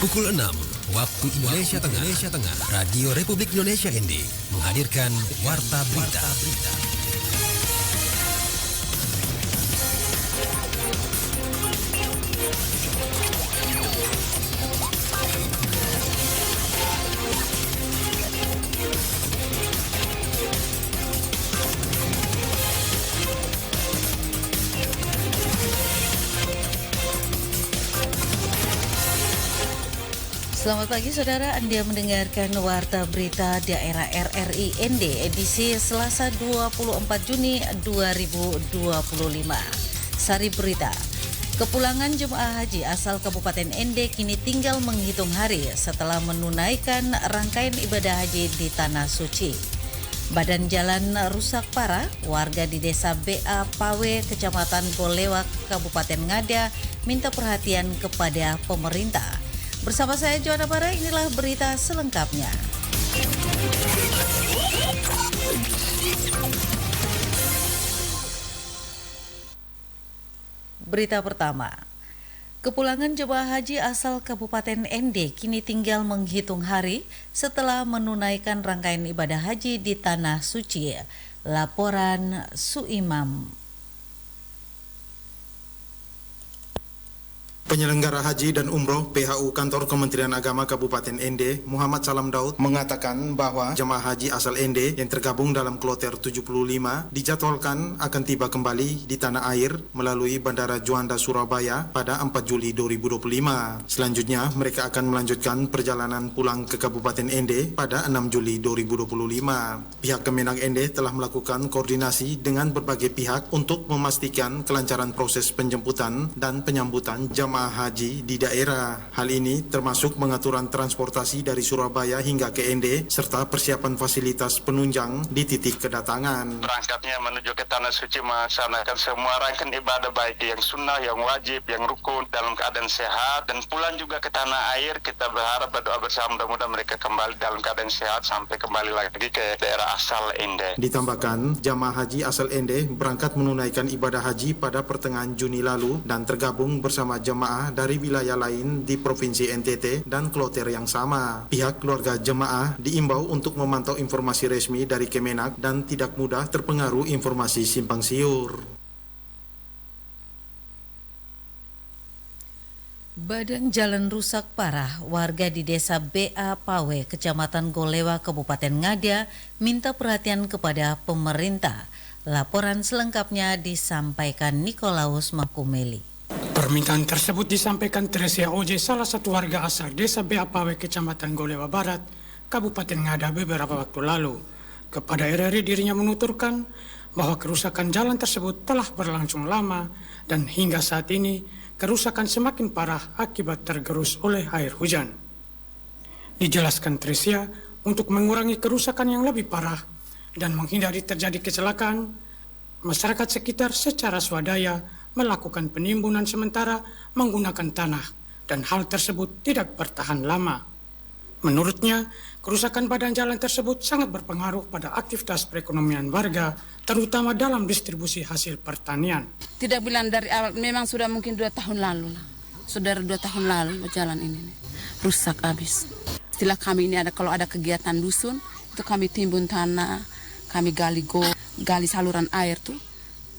Pukul 6 waktu Indonesia Tengah, Radio Republik Indonesia ND menghadirkan Warta Berita. Selamat pagi saudara, Anda mendengarkan Warta Berita Daerah RRI ND edisi Selasa 24 Juni 2025. Sari berita, kepulangan jemaah haji asal Kabupaten ND kini tinggal menghitung hari setelah menunaikan rangkaian ibadah haji di Tanah Suci. Badan jalan rusak parah, warga di Desa BA Pawe, Kecamatan Golewak, Kabupaten Ngada minta perhatian kepada pemerintah. Bersama saya Joanna Bara, inilah berita selengkapnya. Berita pertama, kepulangan jemaah haji asal Kabupaten ND kini tinggal menghitung hari setelah menunaikan rangkaian ibadah haji di Tanah Suci. Laporan Suimam. Penyelenggara Haji dan Umroh PHU Kantor Kementerian Agama Kabupaten ND, Muhammad Salam Daud, mengatakan bahwa jemaah haji asal ND yang tergabung dalam kloter 75 dijadwalkan akan tiba kembali di tanah air melalui Bandara Juanda Surabaya pada 4 Juli 2025. Selanjutnya, mereka akan melanjutkan perjalanan pulang ke Kabupaten ND pada 6 Juli 2025. Pihak Kemenak ND telah melakukan koordinasi dengan berbagai pihak untuk memastikan kelancaran proses penjemputan dan penyambutan jemaah haji di daerah. Hal ini termasuk pengaturan transportasi dari Surabaya hingga ke ND serta persiapan fasilitas penunjang di titik kedatangan. Berangkatnya menuju ke Tanah Suci melaksanakan semua rangkaian ibadah baik yang sunnah, yang wajib, yang rukun dalam keadaan sehat, dan pulang juga ke tanah air. Kita berharap berdoa bersama mudah-mudahan mereka kembali dalam keadaan sehat sampai kembali lagi ke daerah asal ND. Ditambahkan, jamaah haji asal ND berangkat menunaikan ibadah haji pada pertengahan Juni lalu dan tergabung bersama jemaah dari wilayah lain di Provinsi NTT dan kloter yang sama. Pihak keluarga jemaah diimbau untuk memantau informasi resmi dari Kemenak dan tidak mudah terpengaruh informasi simpang siur. Badan jalan rusak parah, warga di Desa BA Pawe, Kecamatan Golewa, Kabupaten Ngada minta perhatian kepada pemerintah. Laporan selengkapnya disampaikan Nikolaus Makumeli. Permintaan tersebut disampaikan Tresia Oje, salah satu warga asal Desa BA Pawe, Kecamatan Golewa Barat, Kabupaten Ngada beberapa waktu lalu. Kepada RRI dirinya menuturkan bahwa kerusakan jalan tersebut telah berlangsung lama dan hingga saat ini kerusakan semakin parah akibat tergerus oleh air hujan. Dijelaskan Tresia, untuk mengurangi kerusakan yang lebih parah dan menghindari terjadi kecelakaan, masyarakat sekitar secara swadaya melakukan penimbunan sementara menggunakan tanah dan hal tersebut tidak bertahan lama. Menurutnya, kerusakan badan jalan tersebut sangat berpengaruh pada aktivitas perekonomian warga, terutama dalam distribusi hasil pertanian. Tidak bilang dari awal, memang sudah mungkin 2 tahun lalu lah. Sudah 2 tahun lalu jalan ini rusak habis. Setelah kami ini kalau ada kegiatan dusun, itu kami timbun tanah, kami gali saluran air tuh,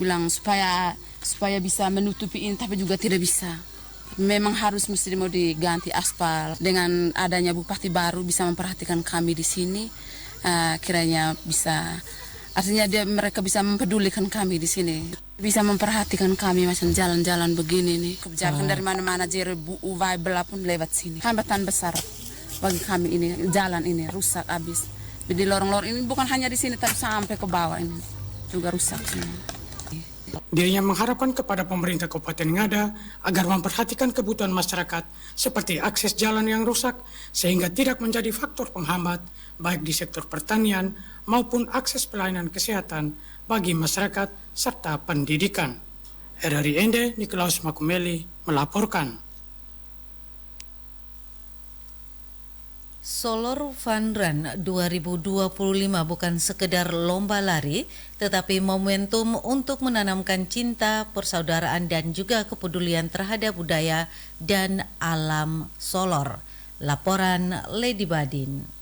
bilang supaya bisa menutupi ini, tapi juga tidak bisa. Memang harus mesti mau diganti aspal. Dengan adanya bupati baru bisa memperhatikan kami di sini, kiranya bisa, artinya mereka bisa mempedulikan kami di sini, bisa memperhatikan kami macam jalan-jalan begini nih. Kebijakan dari mana-mana jadi Bible pun lewat sini. Hambatan besar bagi kami ini, jalan ini rusak habis. Jadi lorong-lorong ini bukan hanya di sini tapi sampai ke bawah ini juga rusak semua. Dirinya mengharapkan kepada pemerintah Kabupaten Ngada agar memperhatikan kebutuhan masyarakat seperti akses jalan yang rusak sehingga tidak menjadi faktor penghambat baik di sektor pertanian maupun akses pelayanan kesehatan bagi masyarakat serta pendidikan. RRI ND Nikolaus Makumeli melaporkan. Solor Fun Run 2025 bukan sekedar lomba lari, tetapi momentum untuk menanamkan cinta, persaudaraan dan juga kepedulian terhadap budaya dan alam Solor. Laporan Lady Badin.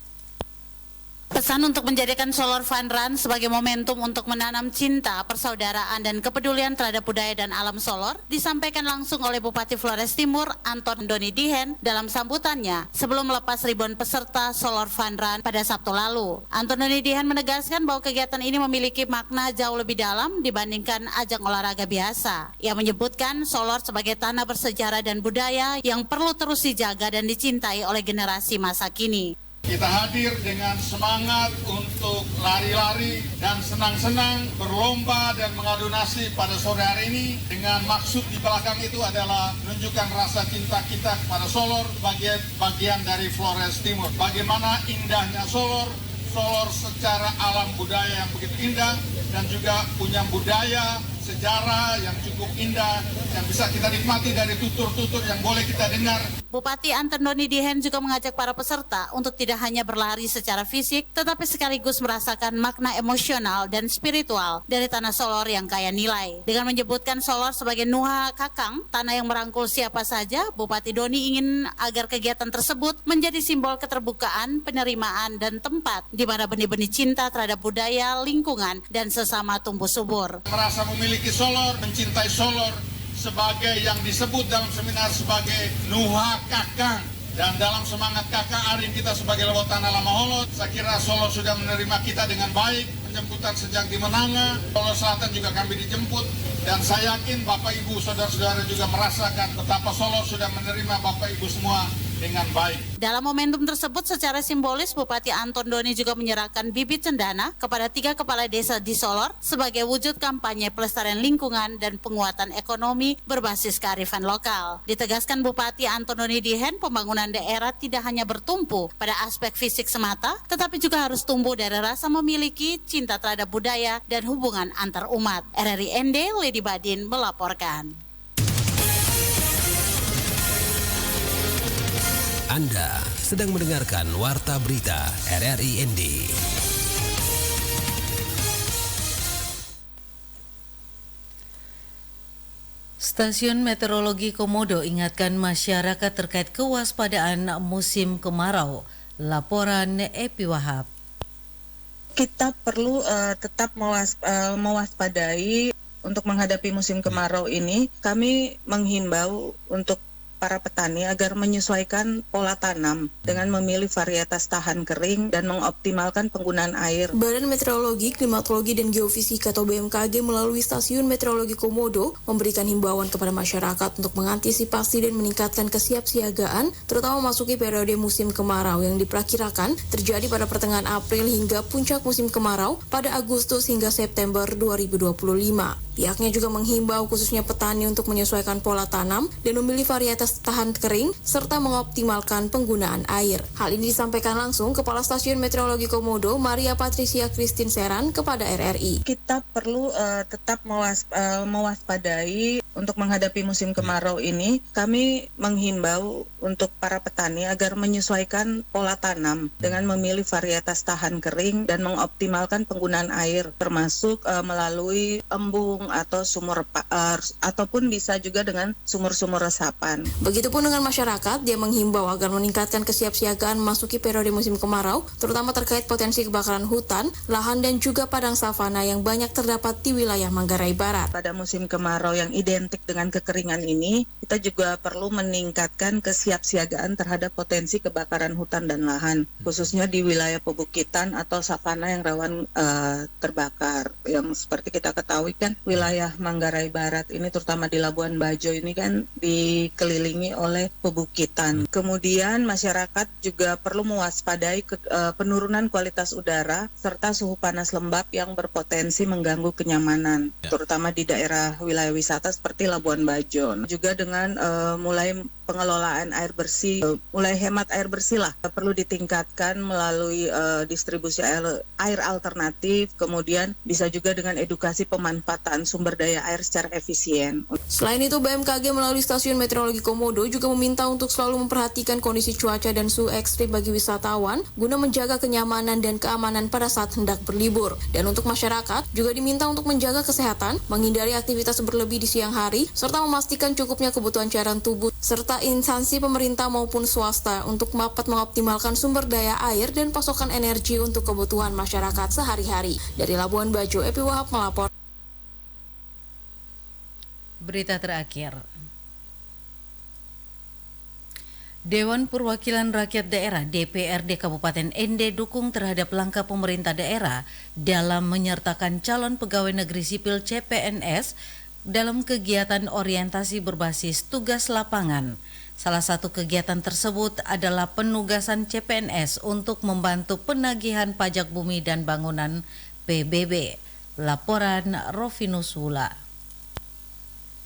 Pesan untuk menjadikan Solor Fun Run sebagai momentum untuk menanam cinta, persaudaraan, dan kepedulian terhadap budaya dan alam Solor disampaikan langsung oleh Bupati Flores Timur Anton Doni Dihen dalam sambutannya sebelum melepas ribuan peserta Solor Fun Run pada Sabtu lalu. Anton Doni Dihen menegaskan bahwa kegiatan ini memiliki makna jauh lebih dalam dibandingkan ajang olahraga biasa. Ia menyebutkan Solor sebagai tanah bersejarah dan budaya yang perlu terus dijaga dan dicintai oleh generasi masa kini. Kita hadir dengan semangat untuk lari-lari dan senang-senang berlomba dan mengadu nasib pada sore hari ini, dengan maksud di belakang itu adalah menunjukkan rasa cinta kita kepada Solor sebagai bagian dari Flores Timur. Bagaimana indahnya Solor secara alam budaya yang begitu indah dan juga punya budaya sejarah yang cukup indah yang bisa kita nikmati dari tutur-tutur yang boleh kita dengar. Bupati Anton Doni Dihen juga mengajak para peserta untuk tidak hanya berlari secara fisik, tetapi sekaligus merasakan makna emosional dan spiritual dari tanah Solor yang kaya nilai. Dengan menyebutkan Solor sebagai Nuha Kakang, tanah yang merangkul siapa saja, Bupati Doni ingin agar kegiatan tersebut menjadi simbol keterbukaan, penerimaan, dan tempat di mana benih-benih cinta terhadap budaya, lingkungan, dan sesama tumbuh subur. Merasa memiliki Solor, mencintai Solor sebagai yang disebut dalam seminar sebagai Nuha Kakang, dan dalam semangat kakang aring kita sebagai lewat tanah lama holot, saya kira Solor sudah menerima kita dengan baik. Penjemputan sejak di Menanga, Solor Selatan juga kami dijemput, dan saya yakin Bapak Ibu saudara-saudara juga merasakan betapa Solor sudah menerima Bapak Ibu semua dengan baik. Dalam momentum tersebut secara simbolis Bupati Anton Doni juga menyerahkan bibit cendana kepada 3 kepala desa di Solor sebagai wujud kampanye pelestarian lingkungan dan penguatan ekonomi berbasis kearifan lokal. Ditegaskan Bupati Anton Doni Dihen, pembangunan daerah tidak hanya bertumpu pada aspek fisik semata, tetapi juga harus tumbuh dari rasa memiliki, cinta terhadap budaya, dan hubungan antar umat. RRI ND, Lady Badin melaporkan. Anda sedang mendengarkan Warta Berita RRI ND. Stasiun Meteorologi Komodo ingatkan masyarakat terkait kewaspadaan musim kemarau. Laporan Epi Wahab. Kita perlu tetap mewaspadai untuk menghadapi musim kemarau ini. Kami menghimbau untuk para petani agar menyesuaikan pola tanam dengan memilih varietas tahan kering dan mengoptimalkan penggunaan air. Badan Meteorologi, Klimatologi, dan Geofisika atau BMKG melalui Stasiun Meteorologi Komodo memberikan himbauan kepada masyarakat untuk mengantisipasi dan meningkatkan kesiapsiagaan, terutama memasuki periode musim kemarau yang diperkirakan terjadi pada pertengahan April hingga puncak musim kemarau pada Agustus hingga September 2025. Pihaknya juga menghimbau khususnya petani untuk menyesuaikan pola tanam dan memilih varietas tahan kering serta mengoptimalkan penggunaan air. Hal ini disampaikan langsung Kepala Stasiun Meteorologi Komodo, Maria Patricia Christine Seran, kepada RRI. Kita perlu tetap mewaspadai untuk menghadapi musim kemarau ini. Kami menghimbau untuk para petani agar menyesuaikan pola tanam dengan memilih varietas tahan kering dan mengoptimalkan penggunaan air, termasuk melalui embung atau sumur ataupun bisa juga dengan sumur-sumur resapan. Begitupun dengan masyarakat, dia menghimbau agar meningkatkan kesiapsiagaan memasuki periode musim kemarau, terutama terkait potensi kebakaran hutan, lahan, dan juga padang savana yang banyak terdapat di wilayah Manggarai Barat. Pada musim kemarau yang identik dengan kekeringan ini, kita juga perlu meningkatkan kesiapsiagaan terhadap potensi kebakaran hutan dan lahan, khususnya di wilayah pebukitan atau savana yang rawan terbakar. Yang seperti kita ketahui kan, wilayah Manggarai Barat ini terutama di Labuan Bajo ini kan dikelilingi oleh pebukitan. Kemudian masyarakat juga perlu mewaspadai penurunan kualitas udara serta suhu panas lembab yang berpotensi mengganggu kenyamanan, terutama di daerah wilayah wisata seperti Labuan Bajo. Juga dengan mulai pengelolaan air bersih, mulai hemat air bersih lah, perlu ditingkatkan melalui distribusi air alternatif, kemudian bisa juga dengan edukasi pemanfaatan sumber daya air secara efisien. Selain itu, BMKG melalui Stasiun Meteorologi Komodo juga meminta untuk selalu memperhatikan kondisi cuaca dan suhu ekstrim bagi wisatawan guna menjaga kenyamanan dan keamanan pada saat hendak berlibur. Dan untuk masyarakat juga diminta untuk menjaga kesehatan, menghindari aktivitas berlebih di siang hari hari, serta memastikan cukupnya kebutuhan cairan tubuh, serta instansi pemerintah maupun swasta untuk dapat mengoptimalkan sumber daya air dan pasokan energi untuk kebutuhan masyarakat sehari-hari. Dari Labuan Bajo, Epi Wahab melapor. Berita terakhir. Dewan Perwakilan Rakyat Daerah DPRD Kabupaten Ende dukung terhadap langkah pemerintah daerah dalam menyertakan calon pegawai negeri sipil CPNS dalam kegiatan orientasi berbasis tugas lapangan. Salah satu kegiatan tersebut adalah penugasan CPNS untuk membantu penagihan pajak bumi dan bangunan PBB. Laporan Rofinus Hula.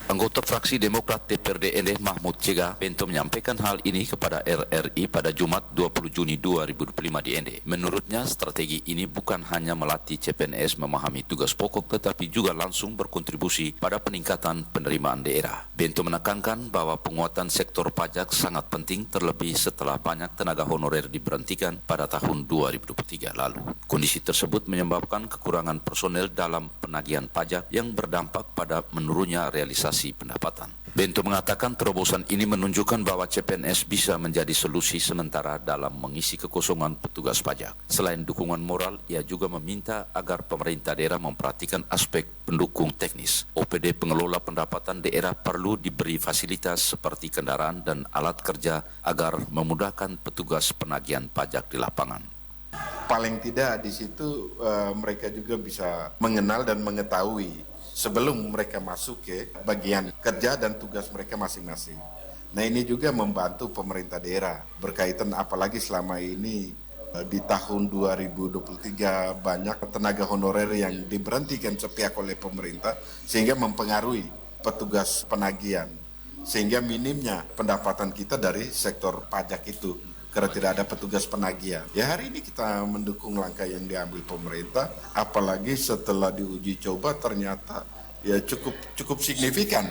Anggota fraksi Demokrat DPRD Ende Mahmud Cega Bento menyampaikan hal ini kepada RRI pada Jumat 20 Juni 2025 di Ende. Menurutnya strategi ini bukan hanya melatih CPNS memahami tugas pokok tetapi juga langsung berkontribusi pada peningkatan penerimaan daerah. Bento menekankan bahwa penguatan sektor pajak sangat penting terlebih setelah banyak tenaga honorer diberhentikan pada tahun 2023 lalu. Kondisi tersebut menyebabkan kekurangan personel dalam penagihan pajak yang berdampak pada menurunnya realisasi pendapatan. Bento mengatakan terobosan ini menunjukkan bahwa CPNS bisa menjadi solusi sementara dalam mengisi kekosongan petugas pajak. Selain dukungan moral, ia juga meminta agar pemerintah daerah memperhatikan aspek pendukung teknis. OPD pengelola pendapatan daerah perlu diberi fasilitas seperti kendaraan dan alat kerja agar memudahkan petugas penagihan pajak di lapangan. Paling tidak di situ mereka juga bisa mengenal dan mengetahui sebelum mereka masuk ke bagian kerja dan tugas mereka masing-masing. Nah ini juga membantu pemerintah daerah berkaitan apalagi selama ini di tahun 2023 banyak tenaga honorer yang diberhentikan sepihak oleh pemerintah sehingga mempengaruhi petugas penagihan. Sehingga minimnya pendapatan kita dari sektor pajak itu karena tidak ada petugas penagihan. Ya hari ini kita mendukung langkah yang diambil pemerintah, apalagi setelah diuji coba ternyata ya cukup signifikan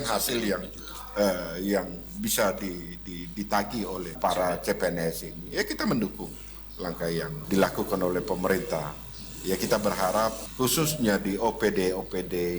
hasil yang bisa ditagih oleh para CPNS ini. Ya kita mendukung langkah yang dilakukan oleh pemerintah. Ya kita berharap khususnya di OPD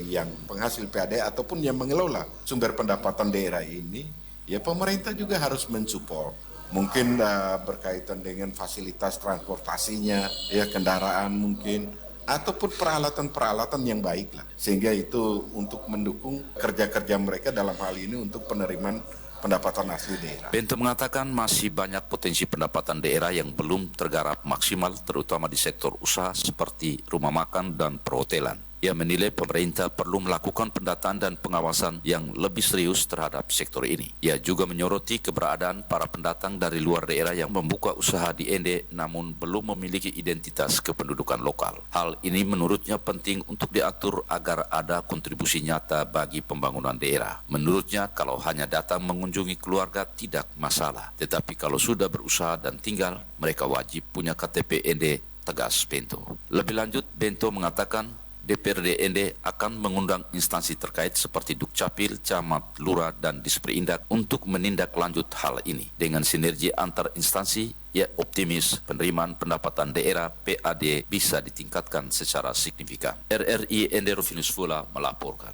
yang penghasil PAD ataupun yang mengelola sumber pendapatan daerah ini, ya pemerintah juga harus mensupport. Mungkin berkaitan dengan fasilitas transportasinya, ya kendaraan mungkin, ataupun peralatan-peralatan yang baik lah. Sehingga itu untuk mendukung kerja-kerja mereka dalam hal ini untuk penerimaan pendapatan asli daerah. Bento mengatakan masih banyak potensi pendapatan daerah yang belum tergarap maksimal terutama di sektor usaha seperti rumah makan dan perhotelan. Ia menilai pemerintah perlu melakukan pendataan dan pengawasan yang lebih serius terhadap sektor ini. Ia juga menyoroti keberadaan para pendatang dari luar daerah yang membuka usaha di Ende namun belum memiliki identitas kependudukan lokal. Hal ini menurutnya penting untuk diatur agar ada kontribusi nyata bagi pembangunan daerah. Menurutnya kalau hanya datang mengunjungi keluarga tidak masalah, tetapi kalau sudah berusaha dan tinggal, mereka wajib punya KTP Ende, tegas Bento. Lebih lanjut, Bento mengatakan DPRD Ende akan mengundang instansi terkait seperti Dukcapil, Camat, Lurah, dan Disperindak untuk menindaklanjut hal ini. Dengan sinergi antar instansi, ia optimis penerimaan pendapatan daerah PAD bisa ditingkatkan secara signifikan. RRI Ende Rofinus Fula melaporkan.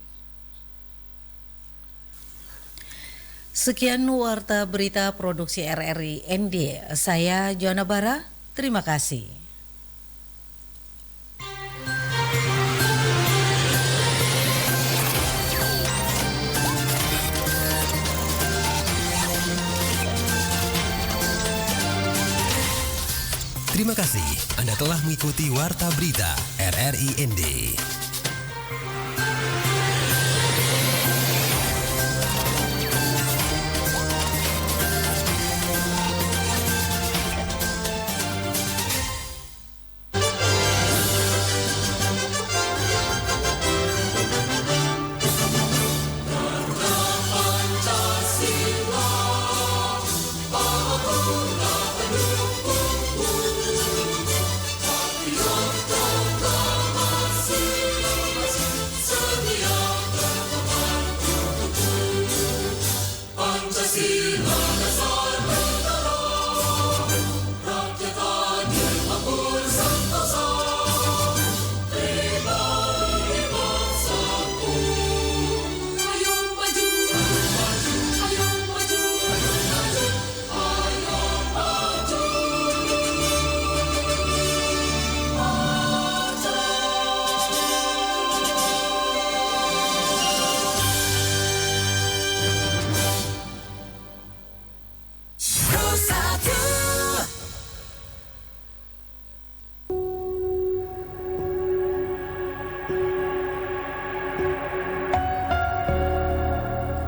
Sekian warta berita produksi RRI Ende. Saya Joanna Bara, terima kasih. Terima kasih Anda telah mengikuti Warta Berita RRI ND.